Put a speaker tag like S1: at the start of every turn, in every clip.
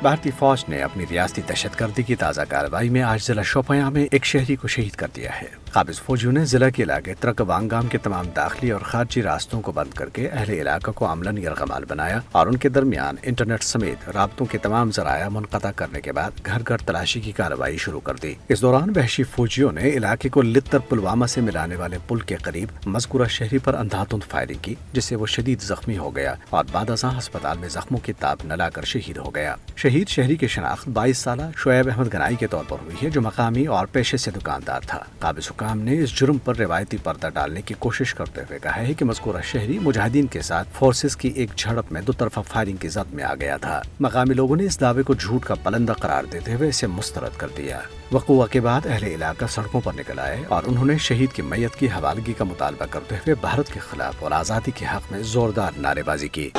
S1: بھارتی فوج نے اپنی ریاستی دہشت گردی کی تازہ کارروائی میں آج ضلع شوپیاں میں ایک شہری کو شہید کر دیا ہے۔ قابض فوجیوں نے ضلع کے علاقے ترک وانگام کے تمام داخلی اور خارجی راستوں کو بند کر کے اہل علاقہ کو عملاً یرغمال بنایا اور ان کے درمیان انٹرنیٹ سمیت رابطوں کے تمام ذرائع منقطع کرنے کے بعد گھر گھر تلاشی کی کارروائی شروع کر دی۔ اس دوران وحشی فوجیوں نے علاقے کو لتر پلوامہ سے ملانے والے پل کے قریب مذکورہ شہری پر اندھاتند فائرنگ کی، جس سے وہ شدید زخمی ہو گیا اور بعد ازاں ہسپتال میں زخموں کی تاب نہ لا کر شہید ہو گیا۔ شہید شہری کی شناخت 22 سالہ شعیب احمد گنائی کے طور پر ہوئی ہے، جو مقامی اور پیشے سے دکاندار تھا۔ قابض حکام نے اس جرم پر روایتی پردہ ڈالنے کی کوشش کرتے ہوئے کہا ہے کہ مذکورہ شہری مجاہدین کے ساتھ فورسز کی ایک جھڑپ میں دو طرفہ فائرنگ کی زد میں آ گیا تھا۔ مقامی لوگوں نے اس دعوے کو جھوٹ کا پلندہ قرار دیتے ہوئے اسے مسترد کر دیا۔ وقوع کے بعد اہل علاقہ سڑکوں پر نکل آئے اور انہوں نے شہید کی میت کی حوالگی کا مطالبہ کرتے ہوئے بھارت کے خلاف اور آزادی کے حق میں زوردار نعرے بازی کی۔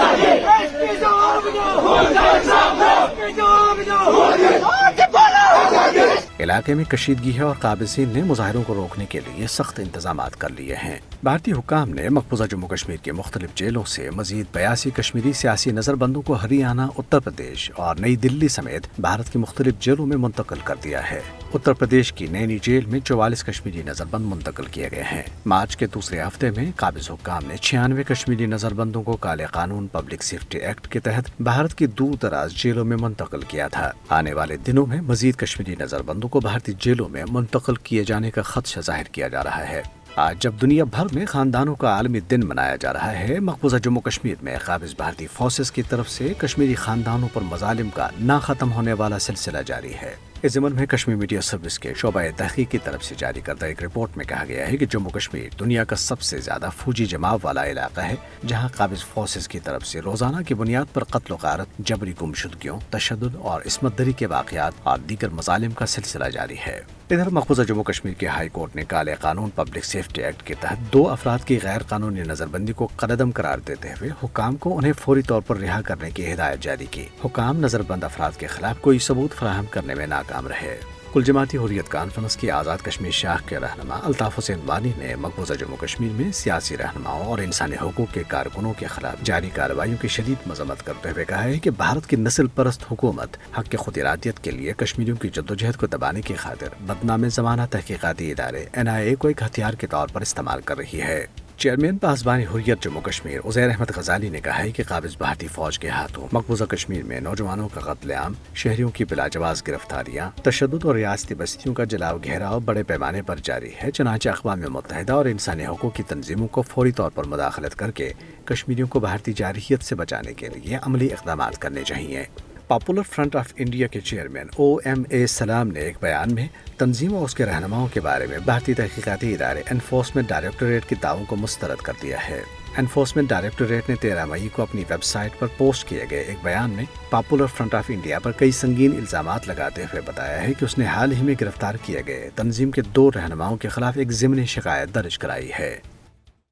S1: علاقے میں کشیدگی ہے اور قابضین نے مظاہروں کو روکنے کے لیے سخت انتظامات کر لیے ہیں۔ بھارتی حکام نے مقبوضہ جموں کشمیر کے مختلف جیلوں سے مزید 82 کشمیری سیاسی نظر بندوں کو ہریانہ، اتر پردیش اور نئی دلی سمیت بھارت کی مختلف جیلوں میں منتقل کر دیا ہے۔ اتر پردیش کی نینی جیل میں 44 کشمیری نظر بند منتقل کیے گئے ہیں۔ مارچ کے دوسرے ہفتے میں قابض حکام نے 96 کشمیری نظر بندوں کو کالے قانون پبلک سیفٹی ایکٹ کے تحت بھارت کی دور دراز جیلوں میں منتقل کیا تھا۔ آنے والے دنوں میں مزید کشمیری نظر بندوں کو بھارتی جیلوں میں منتقل کیے جانے کا خدشہ ظاہر کیا جا رہا ہے۔ آج جب دنیا بھر میں خاندانوں کا عالمی دن منایا جا رہا ہے، مقبوضہ جموں کشمیر میں قابض بھارتی فورسز کی طرف سے کشمیری خاندانوں پر مظالم کا نہ ختم ہونے والا سلسلہ جاری ہے۔ اس ضمن میں کشمیر میڈیا سروس کے شعبہ تحقیق کی طرف سے جاری کردہ ایک رپورٹ میں کہا گیا ہے کہ جموں کشمیر دنیا کا سب سے زیادہ فوجی جماؤ والا علاقہ ہے، جہاں قابض فورسز کی طرف سے روزانہ کی بنیاد پر قتل و غارت، جبری گمشدگیوں، تشدد اور عصمت دری کے واقعات اور دیگر مظالم کا سلسلہ جاری ہے۔ ادھر مقبوضہ جموں کشمیر کے ہائی کورٹ نے کالے قانون پبلک سیفٹی ایکٹ کے تحت 2 افراد کی غیر قانونی نظر بندی کو قلعدم قرار دیتے ہوئے حکام کو انہیں فوری طور پر رہا کرنے کی ہدایت جاری کی۔ حکام نظر بند افراد کے خلاف کوئی ثبوت فراہم کرنے میں ناکام رہے۔ کل جماعتی حریت کانفرنس کی آزاد کشمیر شاخ کے رہنما الطاف حسین وانی نے مقبوضہ جموں کشمیر میں سیاسی رہنماؤں اور انسانی حقوق کے کارکنوں کے خلاف جاری کارروائیوں کی شدید مذمت کرتے ہوئے کہا ہے کہ بھارت کی نسل پرست حکومت حق خود ارادیت کے لیے کشمیریوں کی جدوجہد کو دبانے کی خاطر بدنام زمانہ تحقیقاتی ادارے NIA کو ایک ہتھیار کے طور پر استعمال کر رہی ہے۔ چیئرمین پاسبان حریت جموں کشمیر عزیر احمد غزالی نے کہا ہے کہ قابض بھارتی فوج کے ہاتھوں مقبوضہ کشمیر میں نوجوانوں کا قتل عام، شہریوں کی بلا جواز گرفتاریاں، تشدد اور ریاستی بستیوں کا جلاؤ گھیراؤ بڑے پیمانے پر جاری ہے، چنانچہ اقوام متحدہ اور انسانی حقوق کی تنظیموں کو فوری طور پر مداخلت کر کے کشمیریوں کو بھارتی جارحیت سے بچانے کے لیے عملی اقدامات کرنے چاہیے۔ پاپولر فرنٹ آف انڈیا کے چیئرمین OMA سلام نے ایک بیان میں تنظیم اور اس کے رہنماؤں کے بارے میں بھارتی تحقیقاتی ادارے انفورسمنٹ ڈائریکٹوریٹ کے دعووں کو مسترد کر دیا ہے۔ انفورسمنٹ ڈائریکٹوریٹ نے 13 مئی کو اپنی ویب سائٹ پر پوسٹ کیے گئے ایک بیان میں پاپولر فرنٹ آف انڈیا پر کئی سنگین الزامات لگاتے ہوئے بتایا ہے کہ اس نے حال ہی میں گرفتار کیے گئے تنظیم کے 2 رہنماؤں کے خلاف ایک ضمنی شکایت درج کرائی ہے۔